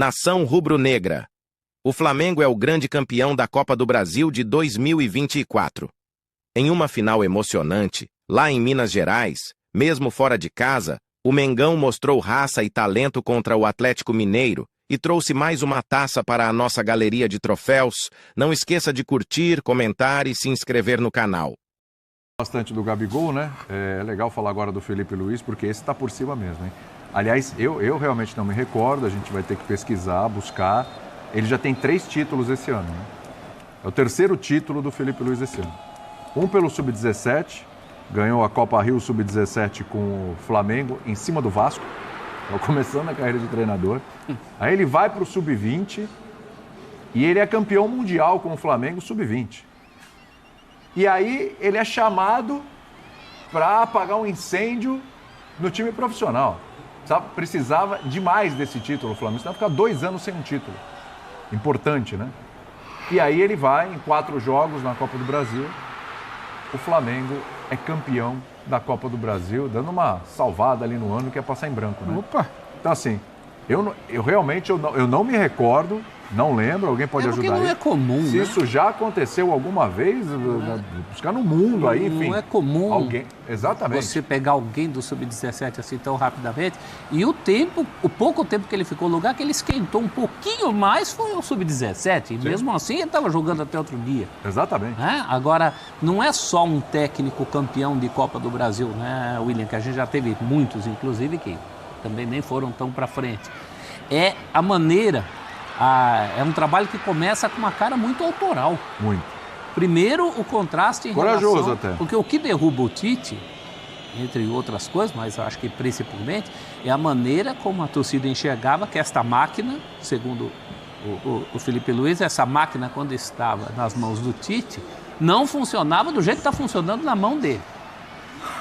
Nação rubro-negra. O Flamengo é o grande campeão da Copa do Brasil de 2024. Em uma final emocionante, lá em Minas Gerais, mesmo fora de casa, o Mengão mostrou raça e talento contra o Atlético Mineiro e trouxe mais uma taça para a nossa galeria de troféus. Não esqueça de curtir, comentar e se inscrever no canal. Bastante do Gabigol, né? É legal falar agora do Felipe Luiz, porque esse está por cima mesmo, hein? Aliás, eu realmente não me recordo, a gente vai ter que pesquisar, buscar. Ele já tem 3 títulos esse ano, né? É o 3º título do Felipe Luiz esse ano. Um pelo Sub-17, ganhou a Copa Rio Sub-17 com o Flamengo em cima do Vasco, começando a carreira de treinador. Aí ele vai para o Sub-20 e ele é campeão mundial com o Flamengo Sub-20. E aí ele é chamado para apagar um incêndio no time profissional. Sabe? Precisava demais desse título o Flamengo, senão ficar 2 anos sem um título. Importante, né? E aí ele vai em 4 jogos na Copa do Brasil. O Flamengo é campeão da Copa do Brasil, dando uma salvada ali no ano que é passar em branco, né? Opa! Então assim, eu realmente não me recordo, não lembro, alguém pode ajudar aí. Não é comum, Se né? isso já aconteceu alguma vez, buscar no mundo aí, enfim. Não é comum alguém, exatamente. você pegar alguém do Sub-17 assim tão rapidamente. E o pouco tempo que ele ficou no lugar, que ele esquentou um pouquinho mais, foi o Sub-17. E mesmo assim ele estava jogando até outro dia. Exatamente. Agora, não é só um técnico campeão de Copa do Brasil, né, William? Que a gente já teve muitos, inclusive, que também nem foram tão para frente. É a maneira... é um trabalho que começa com uma cara muito autoral. Muito. Primeiro, o contraste em corajoso relação... até. Porque o que derruba o Tite, entre outras coisas, mas acho que principalmente, é a maneira como a torcida enxergava que esta máquina, segundo o Felipe Luiz, essa máquina, quando estava nas mãos do Tite, não funcionava do jeito que está funcionando na mão dele.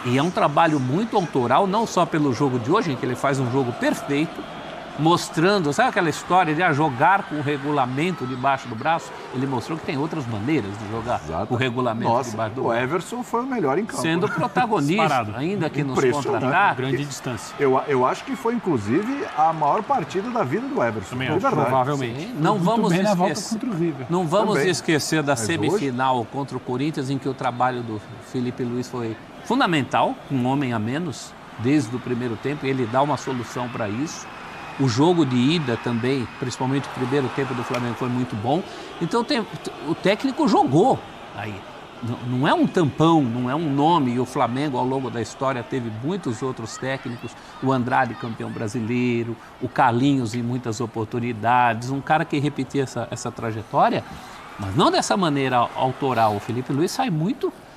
E é um trabalho muito autoral, não só pelo jogo de hoje, em que ele faz um jogo perfeito, mostrando, sabe aquela história de jogar com o regulamento debaixo do braço? Ele mostrou que tem outras maneiras de jogar com o regulamento debaixo do braço. O Everson foi o melhor em campo. Sendo protagonista, ainda que nos contra-ataques. Grande distância. Eu acho que foi, inclusive, a maior partida da vida do Everson. Também acho, provavelmente. Sim, não vamos bem na volta esquecer, contra o River. não vamos Também. esquecer da Mas semifinal contra o Corinthians, em que o trabalho do Felipe Luiz foi fundamental, um homem a menos, desde o primeiro tempo, e ele dá uma solução para isso. O jogo de ida também, principalmente o primeiro tempo do Flamengo, foi muito bom. Então o técnico jogou aí. Não é um tampão, não é um nome. E o Flamengo, ao longo da história, teve muitos outros técnicos. O Andrade, campeão brasileiro. O Carlinhos, em muitas oportunidades. Um cara que repetia essa trajetória, mas não dessa maneira autoral. O Felipe Luiz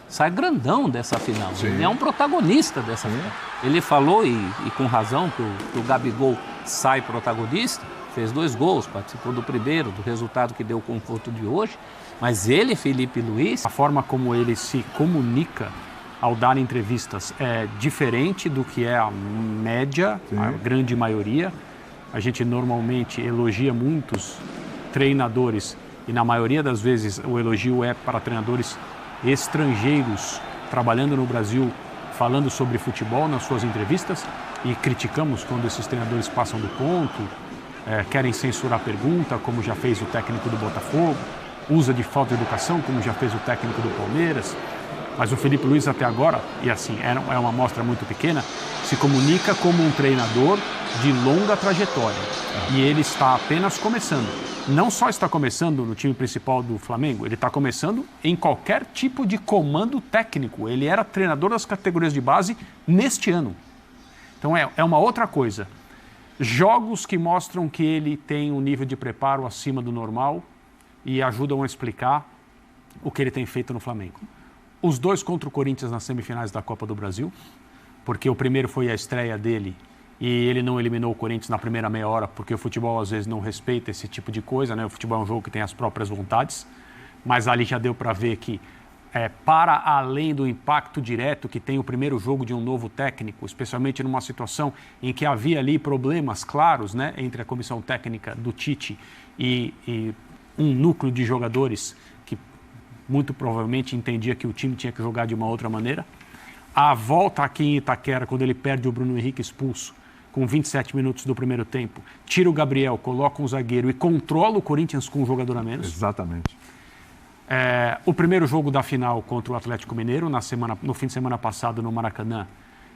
sai grandão dessa final. Sim. Ele é um protagonista dessa final. Ele falou, e com razão, que o Gabigol sai protagonista, fez 2 gols, participou do primeiro, do resultado que deu o conforto de hoje, mas ele, Felipe Luiz... A forma como ele se comunica ao dar entrevistas é diferente do que é a média, a grande maioria. A gente normalmente elogia muitos treinadores e na maioria das vezes o elogio é para treinadores estrangeiros trabalhando no Brasil, falando sobre futebol nas suas entrevistas, e criticamos quando esses treinadores passam do ponto, querem censurar a pergunta, como já fez o técnico do Botafogo, usa de falta de educação, como já fez o técnico do Palmeiras. Mas o Felipe Luiz até agora, e assim, é uma amostra muito pequena, se comunica como um treinador de longa trajetória. E ele está apenas começando. Não só está começando no time principal do Flamengo, ele está começando em qualquer tipo de comando técnico. Ele era treinador das categorias de base neste ano. Então é uma outra coisa. Jogos que mostram que ele tem um nível de preparo acima do normal e ajudam a explicar o que ele tem feito no Flamengo. Os 2 contra o Corinthians nas semifinais da Copa do Brasil, porque o primeiro foi a estreia dele e ele não eliminou o Corinthians na primeira meia hora, porque o futebol às vezes não respeita esse tipo de coisa, né? O futebol é um jogo que tem as próprias vontades, mas ali já deu para ver que para além do impacto direto que tem o primeiro jogo de um novo técnico, especialmente numa situação em que havia ali problemas claros, né, entre a comissão técnica do Tite e um núcleo de jogadores que muito provavelmente entendia que o time tinha que jogar de uma outra maneira. A volta aqui em Itaquera, quando ele perde o Bruno Henrique expulso, com 27 minutos do primeiro tempo, tira o Gabriel, coloca um zagueiro e controla o Corinthians com um jogador a menos. Exatamente. O primeiro jogo da final contra o Atlético Mineiro, no fim de semana passado no Maracanã,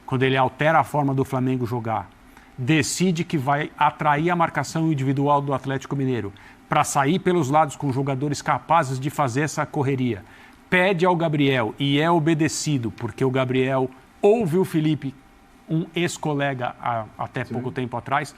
quando ele altera a forma do Flamengo jogar, decide que vai atrair a marcação individual do Atlético Mineiro para sair pelos lados com jogadores capazes de fazer essa correria. Pede ao Gabriel e é obedecido, porque o Gabriel ouve o Felipe, um ex-colega até pouco tempo atrás,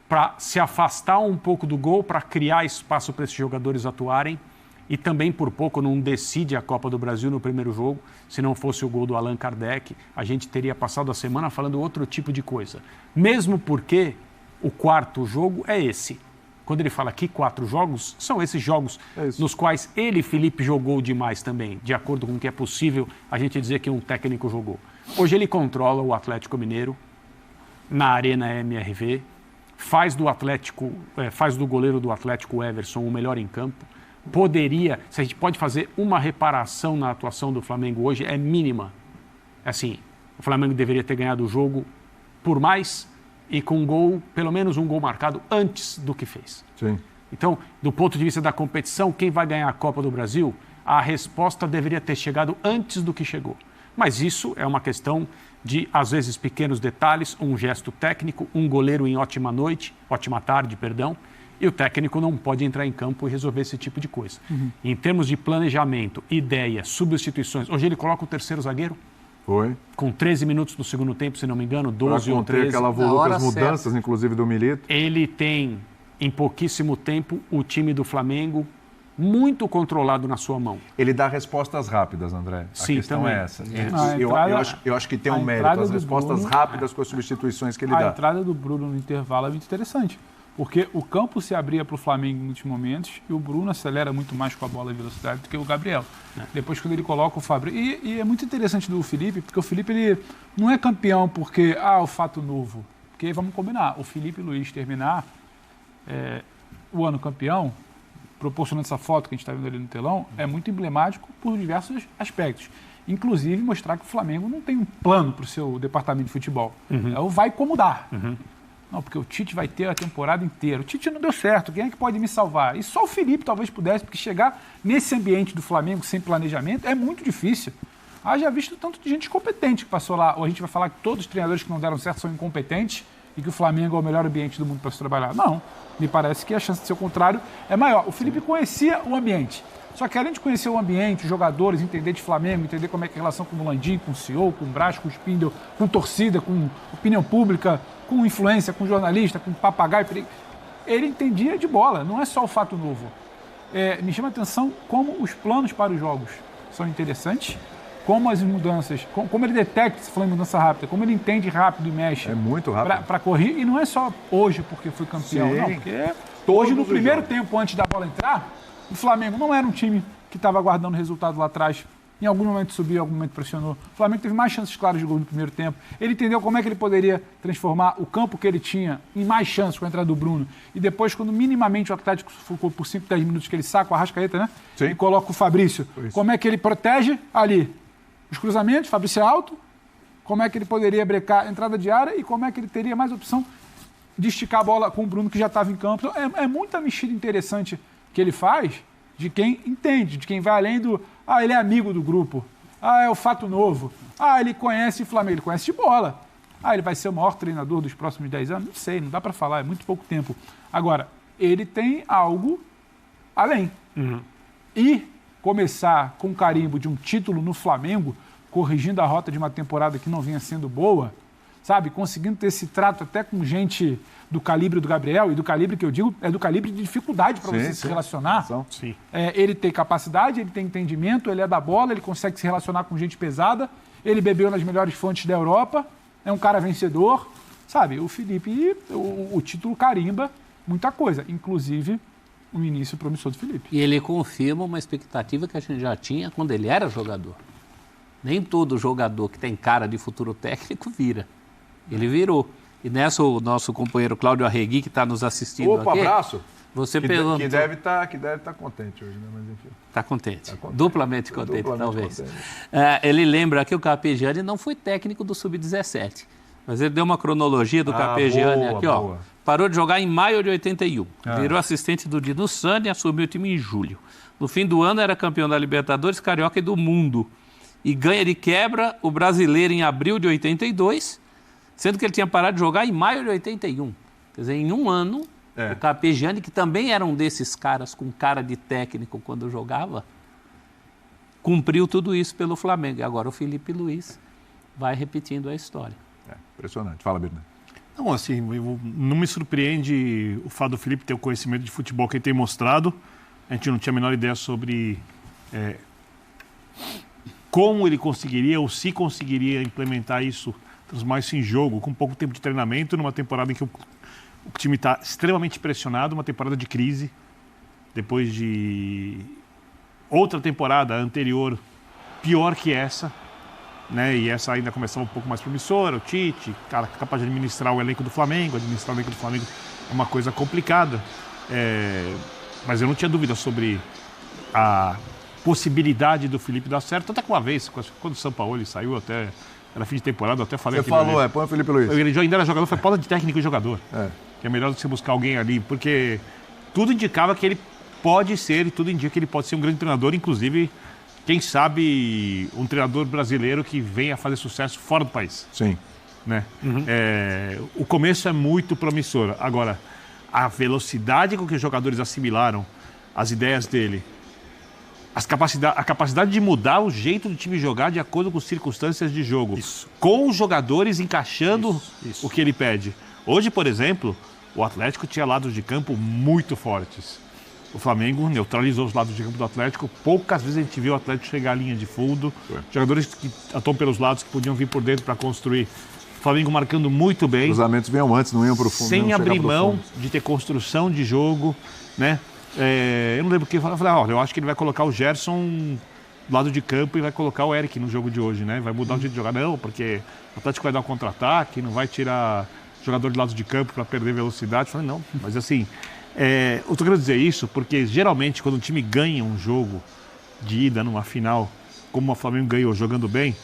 para se afastar um pouco do gol, para criar espaço para esses jogadores atuarem. E também, por pouco, não decide a Copa do Brasil no primeiro jogo. Se não fosse o gol do Allan Kardec, a gente teria passado a semana falando outro tipo de coisa. Mesmo porque o quarto jogo é esse. Quando ele fala que 4 jogos, são esses jogos nos quais ele, Felipe, jogou demais também, de acordo com o que é possível a gente dizer que um técnico jogou. Hoje ele controla o Atlético Mineiro na Arena MRV, faz do goleiro do Atlético, Everson, o melhor em campo. Se a gente pode fazer uma reparação na atuação do Flamengo hoje, é mínima. Assim, o Flamengo deveria ter ganhado o jogo por mais e com um gol, pelo menos um gol marcado antes do que fez. Sim. Então, do ponto de vista da competição, quem vai ganhar a Copa do Brasil, a resposta deveria ter chegado antes do que chegou. Mas isso é uma questão de, às vezes, pequenos detalhes, um gesto técnico, um goleiro em ótima tarde, e o técnico não pode entrar em campo e resolver esse tipo de coisa. Em termos de planejamento, ideia, substituições, hoje ele coloca o terceiro zagueiro. Foi. Com 13 minutos do segundo tempo, se não me engano, 12 ou 13. Aquela voluta, as mudanças, inclusive, do Milito. Ele tem, em pouquíssimo tempo, o time do Flamengo muito controlado na sua mão. Ele dá respostas rápidas, André. Sim, a questão também. é essa. Eu acho que tem um mérito, as respostas rápidas com as substituições que ele dá. A entrada do Bruno no intervalo é muito interessante, porque o campo se abria para o Flamengo em muitos momentos e o Bruno acelera muito mais com a bola e velocidade do que o Gabriel. Depois, quando ele coloca o Fabrício... E é muito interessante do Felipe, porque o Felipe ele não é campeão porque, o fato novo. Porque, vamos combinar, o Felipe Luiz terminar o ano campeão, proporcionando essa foto que a gente está vendo ali no telão, é muito emblemático por diversos aspectos. Inclusive, mostrar que o Flamengo não tem um plano para o seu departamento de futebol. É o vai como dá. Não, porque o Tite vai ter a temporada inteira. O Tite não deu certo, quem é que pode me salvar? E só o Felipe talvez pudesse, porque chegar nesse ambiente do Flamengo sem planejamento é muito difícil. Já visto tanto de gente incompetente que passou lá, ou a gente vai falar que todos os treinadores que não deram certo são incompetentes e que o Flamengo é o melhor ambiente do mundo para se trabalhar. Não, me parece que a chance de ser o contrário é maior. O Felipe conhecia o ambiente. Só que além de conhecer o ambiente, os jogadores, entender de Flamengo, entender como é que é a relação com o Landim, com o CEO, com o Brás, com o Spindle, com torcida, com opinião pública, com influência, com jornalista, com papagaio, ele entendia de bola, não é só o fato novo. Me chama a atenção como os planos para os jogos são interessantes, como as mudanças, como ele detecta se for em mudança rápida, como ele entende rápido e mexe. É muito rápido. Para correr, e não é só hoje porque foi campeão, não, porque hoje no primeiro tempo, antes da bola entrar, o Flamengo não era um time que estava aguardando o resultado lá atrás. Em algum momento subiu, em algum momento pressionou. O Flamengo teve mais chances claras de gol no primeiro tempo. Ele entendeu como é que ele poderia transformar o campo que ele tinha em mais chances com a entrada do Bruno. E depois, quando minimamente o Atlético ficou por 5, 10 minutos que ele saca o Arrascaeta, né? Sim. E coloca o Fabrício. Como é que ele protege ali os cruzamentos, Fabrício é alto, como é que ele poderia brecar a entrada de área e como é que ele teria mais opção de esticar a bola com o Bruno que já estava em campo. Então, é muita mexida interessante que ele faz de quem entende, de quem vai além do... ele é amigo do grupo. É o fato novo. Ele conhece o Flamengo, ele conhece de bola. Ele vai ser o maior treinador dos próximos 10 anos? Não sei, não dá para falar, é muito pouco tempo. Agora, ele tem algo além. E começar com o carimbo de um título no Flamengo, corrigindo a rota de uma temporada que não vinha sendo boa, sabe? Conseguindo ter esse trato até com gente do calibre do Gabriel, e do calibre que eu digo é do calibre de dificuldade para você se relacionar. Sim. Ele tem capacidade, ele tem entendimento, ele é da bola, ele consegue se relacionar com gente pesada, ele bebeu nas melhores fontes da Europa, é um cara vencedor, sabe? O Felipe, o título carimba muita coisa, inclusive o início promissor do Felipe. E ele confirma uma expectativa que a gente já tinha quando ele era jogador. Nem todo jogador que tem cara de futuro técnico vira. Ele virou. E nessa o nosso companheiro Cláudio Arregui, que está nos assistindo aqui... Abraço! Você perguntou... Que deve estar contente hoje, né? Mas enfim. Está contente. Duplamente contente, talvez. Contente. Ele lembra que o Carpegiani não foi técnico do Sub-17. Mas ele deu uma cronologia do Carpegiani aqui, ó. Boa. Parou de jogar em maio de 81. Virou assistente do Dino Sani e assumiu o time em julho. No fim do ano era campeão da Libertadores, Carioca e do Mundo. E ganha de quebra o Brasileiro em abril de 82, sendo que ele tinha parado de jogar em maio de 81. Quer dizer, em um ano, o Carpegiani, que também era um desses caras com cara de técnico quando jogava, cumpriu tudo isso pelo Flamengo. E agora o Felipe Luiz vai repetindo a história. Impressionante. Fala, Bernardo. Não, assim, não me surpreende o fato do Felipe ter o conhecimento de futebol que ele tem mostrado. A gente não tinha a menor ideia sobre como ele conseguiria ou se conseguiria implementar isso, transformar isso em jogo, com pouco tempo de treinamento, numa temporada em que o time está extremamente pressionado, uma temporada de crise, depois de outra temporada anterior pior que essa, né? E essa ainda começava um pouco mais promissora, o Tite, cara capaz de administrar o elenco do Flamengo, é uma coisa complicada, mas eu não tinha dúvida sobre a possibilidade do Felipe dar certo, até que uma vez, quando o Sampaoli saiu, até era fim de temporada, eu até falei... Você falou, põe o Felipe Luiz. Ele ainda era jogador, foi pauta de técnico e jogador, que é melhor do que você buscar alguém ali, porque tudo indicava que ele pode ser, e tudo indica que ele pode ser um grande treinador, inclusive... Quem sabe um treinador brasileiro que venha a fazer sucesso fora do país. Sim. Né? O começo é muito promissor. Agora, a velocidade com que os jogadores assimilaram as ideias dele, a capacidade de mudar o jeito do time jogar de acordo com as circunstâncias de jogo, com os jogadores encaixando o que ele pede. Hoje, por exemplo, o Atlético tinha lados de campo muito fortes. O Flamengo neutralizou os lados de campo do Atlético. Poucas vezes a gente viu o Atlético chegar à linha de fundo. Jogadores que atuam pelos lados, que podiam vir por dentro para construir. O Flamengo marcando muito bem. Os cruzamentos vinham antes, não iam para o fundo. Sem abrir mão de ter construção de jogo, né? Eu não lembro o que eu falei. Olha, eu acho que ele vai colocar o Gerson do lado de campo e vai colocar o Eric no jogo de hoje, né? Vai mudar o jeito de jogar. Não, porque o Atlético vai dar um contra-ataque, não vai tirar jogador de lado de campo para perder velocidade. Eu falei, não, mas assim... eu estou querendo dizer isso porque, geralmente, quando um time ganha um jogo de ida numa final, como o Flamengo ganhou jogando bem,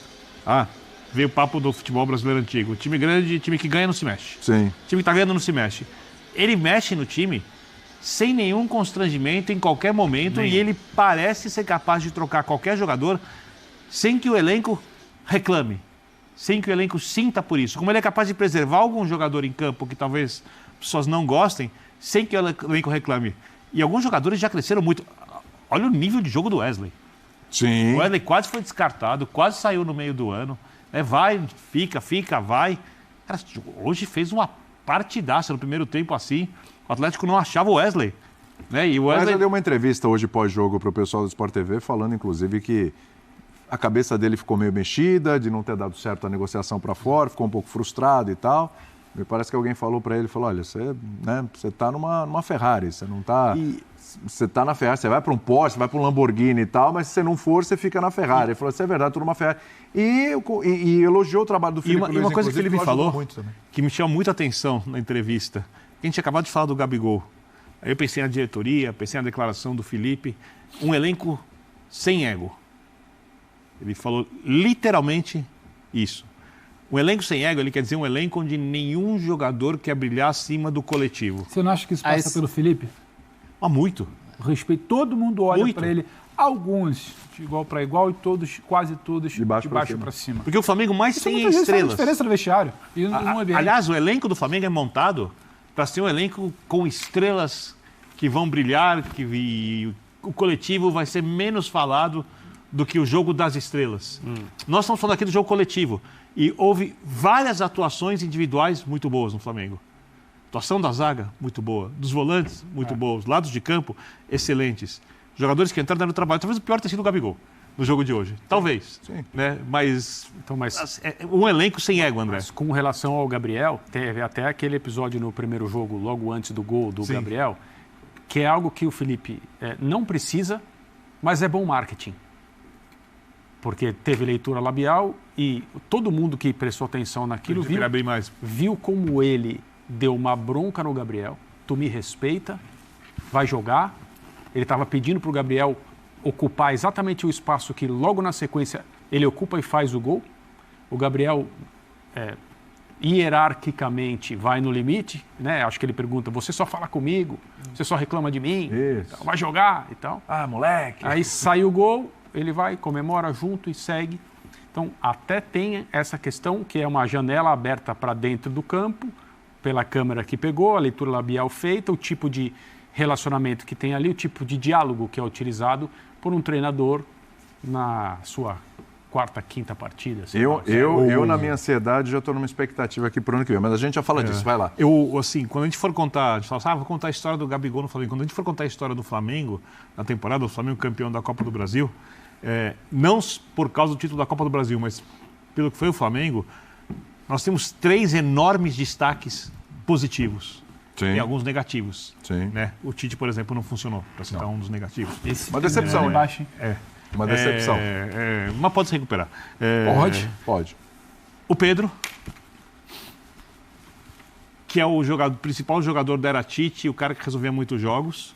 veio o papo do futebol brasileiro antigo. Time grande, time que ganha não se mexe. Sim. O time que está ganhando não se mexe. Ele mexe no time sem nenhum constrangimento em qualquer momento e ele parece ser capaz de trocar qualquer jogador sem que o elenco reclame, sem que o elenco sinta por isso. Como ele é capaz de preservar algum jogador em campo que talvez pessoas não gostem, sem que o elenco reclame. E alguns jogadores já cresceram muito. Olha o nível de jogo do Wesley. Sim. O Wesley quase foi descartado, quase saiu no meio do ano. Vai, fica, vai. Cara, hoje fez uma partidaça no primeiro tempo assim. O Atlético não achava o Wesley. Né? E o Wesley deu uma entrevista hoje pós-jogo para o pessoal do Sport TV, falando inclusive que a cabeça dele ficou meio mexida, de não ter dado certo a negociação para fora, ficou um pouco frustrado e tal. Me parece que alguém falou para ele, olha, você está numa Ferrari, você não está... Você está na Ferrari, você vai para um Porsche, vai para um Lamborghini e tal, mas se você não for, você fica na Ferrari. Ele falou, isso é verdade, estou numa Ferrari. E elogiou o trabalho do Felipe Luiz. E uma coisa que ele me falou, que me chamou muita atenção na entrevista, a gente acabou de falar do Gabigol. Aí eu pensei na diretoria, pensei na declaração do Felipe, um elenco sem ego. Ele falou literalmente isso. Um elenco sem ego, ele quer dizer um elenco onde nenhum jogador quer brilhar acima do coletivo. Você não acha que isso passa pelo Felipe? Muito. O respeito, todo mundo olha para ele. Alguns de igual para igual e todos, quase todos, de baixo para cima. Porque o Flamengo mais tem estrelas. Faz diferença no vestiário e no ambiente. Aliás, o elenco do Flamengo é montado para ser um elenco com estrelas que vão brilhar, e o coletivo vai ser menos falado do que o jogo das estrelas. Nós estamos falando aqui do jogo coletivo. E houve várias atuações individuais muito boas no Flamengo. Atuação da zaga, muito boa. Dos volantes, muito boa. Os lados de campo, excelentes. Jogadores que entraram no trabalho. Talvez o pior tenha sido o Gabigol no jogo de hoje. Talvez. Sim. Né? Mas um elenco sem ego, André. Mas com relação ao Gabriel, teve até aquele episódio no primeiro jogo, logo antes do gol do Gabriel, que é algo que o Felipe não precisa, mas é bom marketing. Porque teve leitura labial e todo mundo que prestou atenção naquilo viu como ele deu uma bronca no Gabriel. Tu me respeita, vai jogar. Ele estava pedindo para o Gabriel ocupar exatamente o espaço que logo na sequência ele ocupa e faz o gol. O Gabriel hierarquicamente vai no limite, né? Acho que ele pergunta, você só fala comigo, você só reclama de mim, então vai jogar e tal. Ah, moleque. Aí sai o gol, ele vai, comemora junto e segue. Então, até tem essa questão, que é uma janela aberta para dentro do campo, pela câmera que pegou, a leitura labial feita, o tipo de relacionamento que tem ali, o tipo de diálogo que é utilizado por um treinador na sua quarta, quinta partida. Eu, na minha ansiedade, já estou numa expectativa aqui para o ano que vem, mas a gente já fala disso, vai lá. Eu, assim, quando a gente for contar, a gente fala, vou contar a história do Gabigol no Flamengo. Quando a gente for contar a história do Flamengo, na temporada, o Flamengo campeão da Copa do Brasil, não por causa do título da Copa do Brasil, mas pelo que foi o Flamengo, nós temos 3 enormes destaques positivos. Sim. E alguns negativos. Sim. Né? O Tite, por exemplo, não funcionou, para citar um dos negativos. Uma decepção, hein? Uma decepção. Mas pode se recuperar. Pode. O Pedro, que é o principal jogador da era Tite, o cara que resolvia muitos jogos.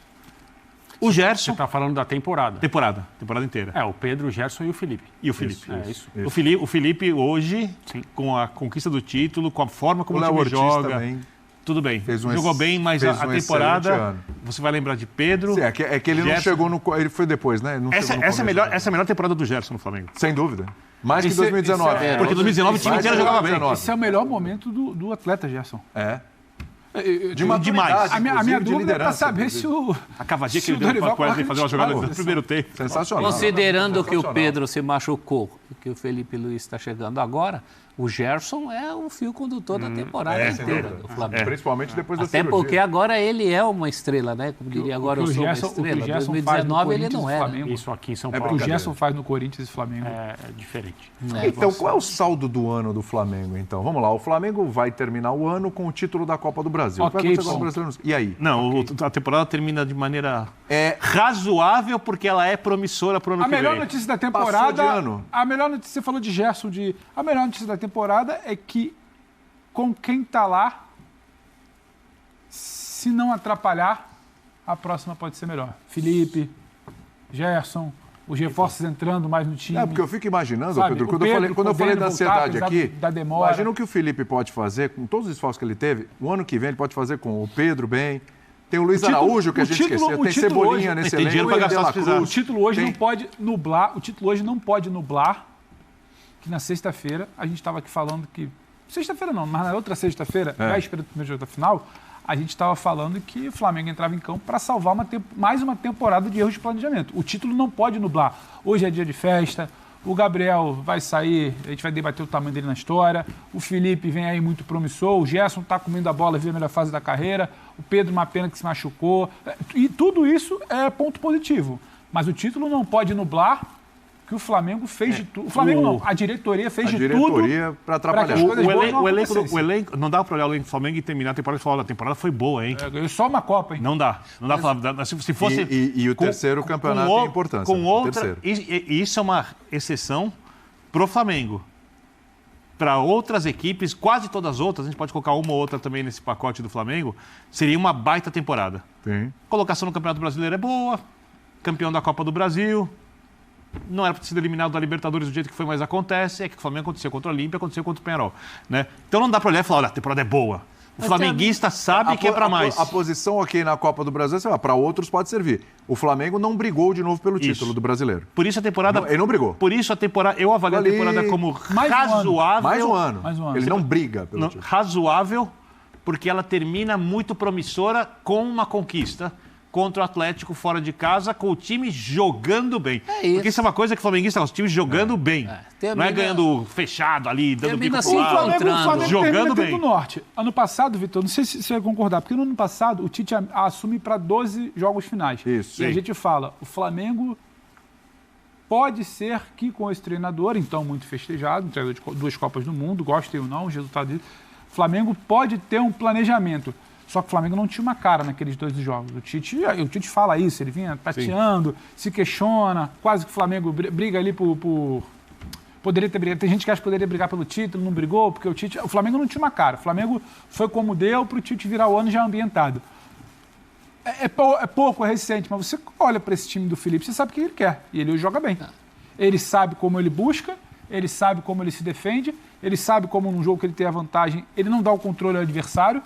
O Gerson. Você está falando da temporada. Temporada inteira. O Pedro, o Gerson e o Felipe. E o Felipe. Isso. O Felipe hoje, com a conquista do título, com a forma como o time Ortiz joga. Também. Tudo bem, jogou bem, mas a temporada, você vai lembrar de Pedro. Sim, é que ele Gerson. não chegou no. Ele foi depois, né? Essa é a melhor temporada do Gerson no Flamengo. Sem dúvida. Mais que 2019. Porque 2019 o time inteiro jogava bem. Esse é o melhor momento do atleta, Gerson. De maturidade, a minha de dúvida é para liderança, saber se o... A cavadinha que ele deu para o Wesley fazer uma jogada no primeiro tempo. Sensacional. Considerando que o Pedro se machucou e que o Felipe Luiz está chegando agora, o Gerson é o fio condutor da temporada inteira do Flamengo. Principalmente depois da Até cirurgia. porque agora ele é uma estrela, né? Como diria agora, eu sou uma estrela. Em 2019 ele não era. Isso aqui em São O Paulo. que o Gerson faz no Corinthians e Flamengo É diferente. Então, qual é o saldo do ano do Flamengo, então? Vamos lá, o Flamengo vai terminar o ano com o título da Copa do Brasil. E aí? Não, a temporada termina de maneira razoável, porque ela é promissora para o ano que vem. A melhor notícia da temporada... Passou de ano. A melhor notícia, você falou de Gerson, a melhor notícia da temporada é que com quem está lá, se não atrapalhar, a próxima pode ser melhor. Felipe, Gerson, os reforços entrando mais no time. Porque eu fico imaginando, Sabe, Pedro, quando eu falei da ansiedade aqui, da demora. imagina o que o Felipe pode fazer, com todos os esforços que ele teve, o ano que vem ele pode fazer com o Pedro bem, tem o Luiz Araújo, que a gente esqueceu, tem Cebolinha nesse elenco. Tem dinheiro para gastar se precisar. O título hoje não pode nublar, que na sexta-feira, a gente estava aqui falando que... Sexta-feira não, mas na outra sexta-feira, véspera do primeiro jogo da final, a gente estava falando que o Flamengo entrava em campo para salvar mais uma temporada de erros de planejamento. O título não pode nublar. Hoje é dia de festa, o Gabriel vai sair, a gente vai debater o tamanho dele na história, o Felipe vem aí muito promissor, o Gerson está comendo a bola, vive a melhor fase da carreira, o Pedro, uma pena que se machucou, e tudo isso é ponto positivo. Mas o título não pode nublar que o Flamengo fez de tudo. O Flamengo não, a diretoria fez de tudo para atrapalhar. O elenco, não dá para olhar o elenco do Flamengo e terminar a temporada e falar, a temporada foi boa, hein? Ganhou só uma Copa, hein? Não dá para falar. Se fosse... E o terceiro campeonato tem importância. Com outra, e isso é uma exceção pro Flamengo. Para outras equipes, quase todas as outras, a gente pode colocar uma ou outra também nesse pacote do Flamengo, seria uma baita temporada. Sim. Colocação no Campeonato Brasileiro é boa, campeão da Copa do Brasil. Não era para ter sido eliminado da Libertadores do jeito que foi, mas acontece. É que o Flamengo aconteceu contra o Olímpia, aconteceu contra o Peñarol. Né? Então não dá para olhar e falar, olha, a temporada é boa. O flamenguista sabe que é para mais. A posição aqui na Copa do Brasil, para outros pode servir. O Flamengo não brigou de novo pelo título do Brasileiro. Por isso a temporada... Ele não brigou. Por isso a temporada... Eu avalio a temporada como razoável. Mais um ano. Ele não briga pelo título. Razoável, porque ela termina muito promissora com uma conquista contra o Atlético fora de casa, com o time jogando bem. Porque isso é uma coisa que o flamenguista gosta, o time jogando bem. Não é ganhando fechado ali, dando bico pro lado. O Flamengo jogando bem. Do norte. Ano passado, Vitor, não sei se você vai concordar, porque no ano passado o Tite assume para 12 jogos finais. Isso. E a gente fala, o Flamengo pode ser que com esse treinador, então muito festejado, treinador de 2 Copas do Mundo, gostem ou não, os resultados dele, o Flamengo pode ter um planejamento. Só que o Flamengo não tinha uma cara naqueles 2 jogos. O Tite fala isso, ele vinha tateando, se questiona, quase que o Flamengo briga ali por... Poderia ter brigado. Tem gente que acha que poderia brigar pelo título, não brigou, porque o Flamengo não tinha uma cara. O Flamengo foi como deu para o Tite virar o ano já ambientado. É pouco, é recente, mas você olha para esse time do Felipe, você sabe o que ele quer. E ele joga bem. Ele sabe como ele busca, ele sabe como ele se defende, ele sabe como num jogo que ele tem a vantagem, ele não dá o controle ao adversário.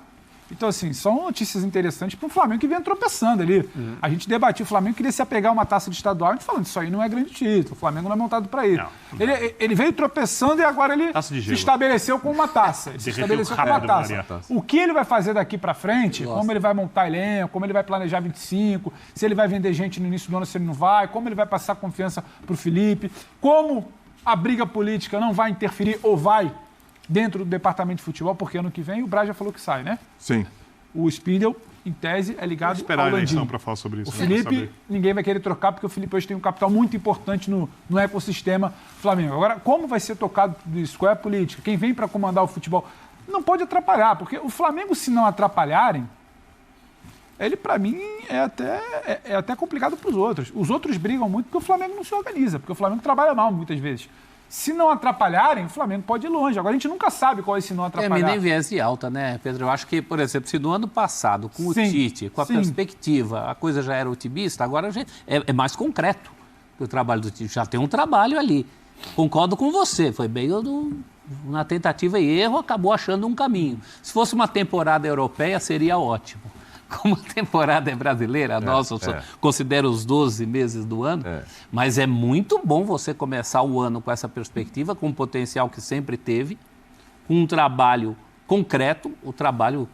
Então, assim, são notícias interessantes para o Flamengo que vem tropeçando ali. A gente debatia, o Flamengo queria se apegar a uma taça de estadual, a gente falando, isso aí não é grande título, o Flamengo não é montado para isso. Ele veio tropeçando e agora ele se estabeleceu com uma taça. Ele se estabeleceu com uma taça. O que ele vai fazer daqui para frente, como ele vai montar elenco, como ele vai planejar 25, se ele vai vender gente no início do ano, se ele não vai, como ele vai passar confiança para o Felipe, como a briga política não vai interferir ou vai dentro do departamento de futebol, porque ano que vem o Braz já falou que sai, né? Sim. O Spindle, em tese, é ligado esperar ao a eleição Landim. para falar sobre isso. O Felipe, ninguém vai querer trocar, porque o Felipe hoje tem um capital muito importante no ecossistema Flamengo. Agora, como vai ser tocado tudo isso? Qual é a política? Quem vem para comandar o futebol? Não pode atrapalhar, porque o Flamengo, se não atrapalharem, ele, para mim, é até complicado para os outros. Os outros brigam muito porque o Flamengo não se organiza, porque o Flamengo trabalha mal muitas vezes. Se não atrapalharem, o Flamengo pode ir longe. Agora, a gente nunca sabe qual é esse não atrapalhar. É nem viés de alta, né, Pedro? Eu acho que, por exemplo, se no ano passado, com o Tite, com a perspectiva, a coisa já era otimista, agora é mais concreto o trabalho do Tite. Já tem um trabalho ali. Concordo com você, foi meio na tentativa e erro, acabou achando um caminho. Se fosse uma temporada europeia, seria ótimo. Como a temporada é brasileira, a nossa, considero os 12 meses do ano, mas é muito bom você começar o ano com essa perspectiva, com o potencial que sempre teve, com um trabalho concreto. O trabalho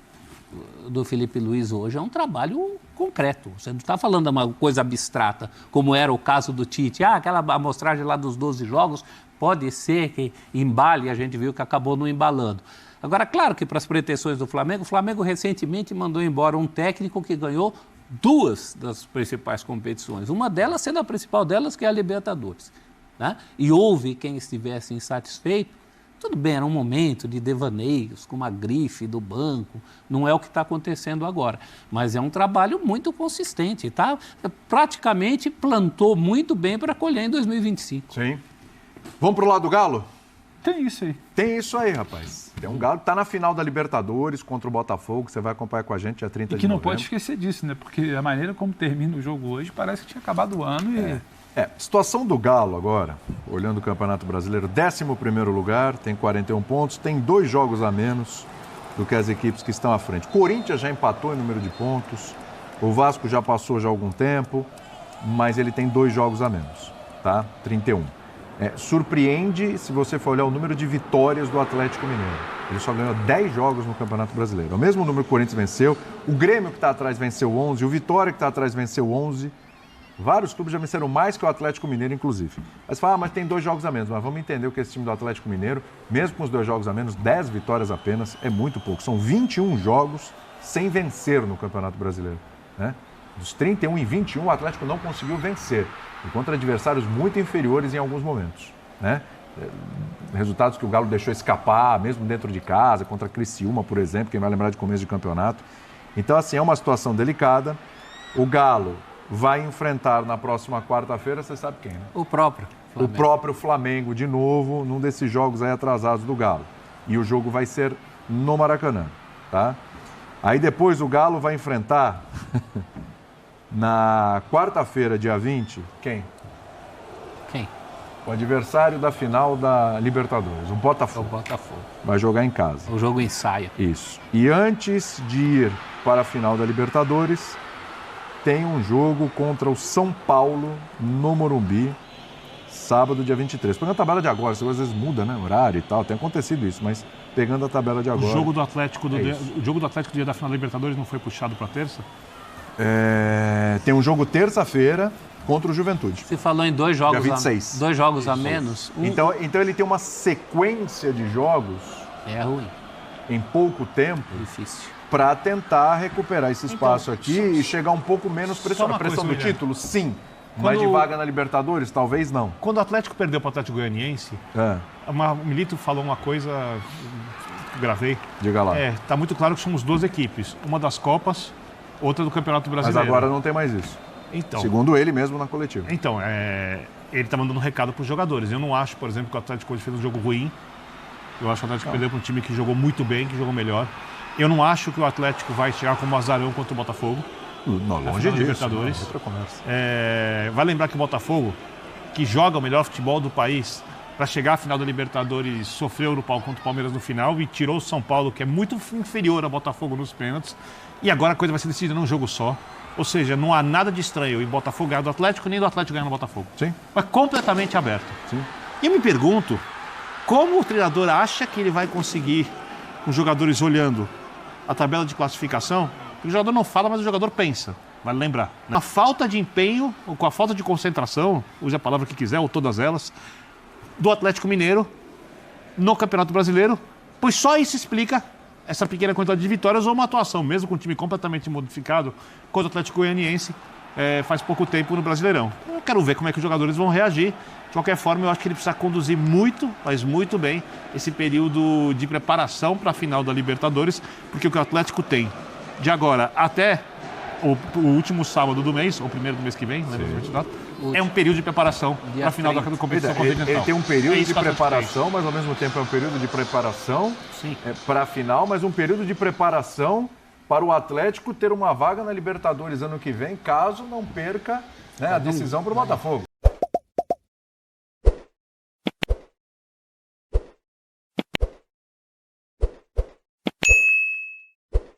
do Felipe Luiz hoje é um trabalho concreto. Você não está falando de uma coisa abstrata, como era o caso do Tite. Aquela amostragem lá dos 12 jogos, pode ser que embale, a gente viu que acabou não embalando. Agora, claro que para as pretensões do Flamengo, o Flamengo recentemente mandou embora um técnico que ganhou 2 das principais competições. Uma delas sendo a principal delas, que é a Libertadores. Né? E houve quem estivesse insatisfeito. Tudo bem, era um momento de devaneios, com uma grife do banco. Não é o que está acontecendo agora. Mas é um trabalho muito consistente. Tá? Praticamente plantou muito bem para colher em 2025. Sim. Vamos para o lado do Galo? Tem isso aí. Tem isso aí, rapaz. Tem um Galo que está na final da Libertadores contra o Botafogo, que você vai acompanhar com a gente dia 30 de novembro. E que não pode esquecer disso, né? Porque a maneira como termina o jogo hoje parece que tinha acabado o ano e... Situação do Galo agora, olhando o Campeonato Brasileiro, 11º lugar, tem 41 pontos, tem 2 jogos a menos do que as equipes que estão à frente. Corinthians já empatou em número de pontos, o Vasco já passou já há algum tempo, mas ele tem 2 jogos a menos, tá? 31. Surpreende se você for olhar o número de vitórias do Atlético Mineiro. Ele só ganhou 10 jogos no Campeonato Brasileiro. O mesmo número que o Corinthians venceu, o Grêmio que está atrás venceu 11, o Vitória que está atrás venceu 11. Vários clubes já venceram mais que o Atlético Mineiro, inclusive. Mas fala, mas tem 2 jogos a menos. Mas vamos entender o que esse time do Atlético Mineiro, mesmo com os 2 jogos a menos, 10 vitórias apenas, é muito pouco. São 21 jogos sem vencer no Campeonato Brasileiro, né? Dos 31 em 21, o Atlético não conseguiu vencer. E contra adversários muito inferiores em alguns momentos, né? Resultados que o Galo deixou escapar, mesmo dentro de casa, contra a Criciúma, por exemplo, quem vai lembrar de começo de campeonato. Então, assim, é uma situação delicada. O Galo vai enfrentar na próxima quarta-feira, você sabe quem, né? O próprio Flamengo. O próprio Flamengo, de novo, num desses jogos aí atrasados do Galo. E o jogo vai ser no Maracanã, tá? Aí depois o Galo vai enfrentar... Na quarta-feira, dia 20, quem? Quem? O adversário da final da Libertadores, o Botafogo. O Botafogo. Vai jogar em casa. O jogo ensaia. Isso. E antes de ir para a final da Libertadores, tem um jogo contra o São Paulo, no Morumbi, sábado, dia 23. Pegando a tabela de agora, às vezes muda, né? Horário e tal, tem acontecido isso, mas pegando a tabela de agora... O jogo do Atlético do dia da final da Libertadores não foi puxado para terça? Tem um jogo terça-feira contra o Juventude. Você falou em 2 jogos, dia 26. 2 jogos a menos. Então ele tem uma sequência de jogos. É ruim. Em pouco tempo. Difícil. Para tentar recuperar esse espaço aqui e chegar um pouco menos pressão. A pressão do título, sim. Mas de vaga na Libertadores, talvez não. Quando o Atlético perdeu para o Atlético Goianiense, o Milito falou uma coisa que gravei. Diga lá. Tá muito claro que somos 2 equipes. Uma das Copas, outra do Campeonato Brasileiro. Mas agora não tem mais isso. Então, segundo ele mesmo na coletiva. Então, ele está mandando um recado para os jogadores. Eu não acho, por exemplo, que o Atlético hoje fez um jogo ruim. Eu acho que o Atlético perdeu para um time que jogou muito bem, que jogou melhor. Eu não acho que o Atlético vai chegar como azarão contra o Botafogo. Não, longe disso. Libertadores. Vai lembrar que o Botafogo, que joga o melhor futebol do país, para chegar à final da Libertadores, sofreu no palco contra o Palmeiras no final e tirou o São Paulo, que é muito inferior ao Botafogo nos pênaltis. E agora a coisa vai ser decidida num jogo só. Ou seja, não há nada de estranho em Botafogo ganhar do Atlético, nem do Atlético ganhar no Botafogo. Sim. Mas completamente aberto. Sim. E eu me pergunto, como o treinador acha que ele vai conseguir, com os jogadores olhando a tabela de classificação, o jogador não fala, mas o jogador pensa. Vale lembrar. Né? A falta de empenho, ou com a falta de concentração, use a palavra que quiser, ou todas elas, do Atlético Mineiro no Campeonato Brasileiro, pois só isso explica essa pequena quantidade de vitórias ou uma atuação, mesmo com um time completamente modificado, contra o Atlético Goianiense faz pouco tempo no Brasileirão. Eu quero ver como é que os jogadores vão reagir. De qualquer forma, eu acho que ele precisa conduzir muito, mas muito bem, esse período de preparação para a final da Libertadores, porque o que o Atlético tem de agora até o último sábado do mês, ou primeiro do mês que vem, é um período de preparação para a final da competição continental. Ele tem um período de preparação, mas ao mesmo tempo é um período de preparação para a final, mas um período de preparação para o Atlético ter uma vaga na Libertadores ano que vem, caso não perca, né, a decisão para o Botafogo.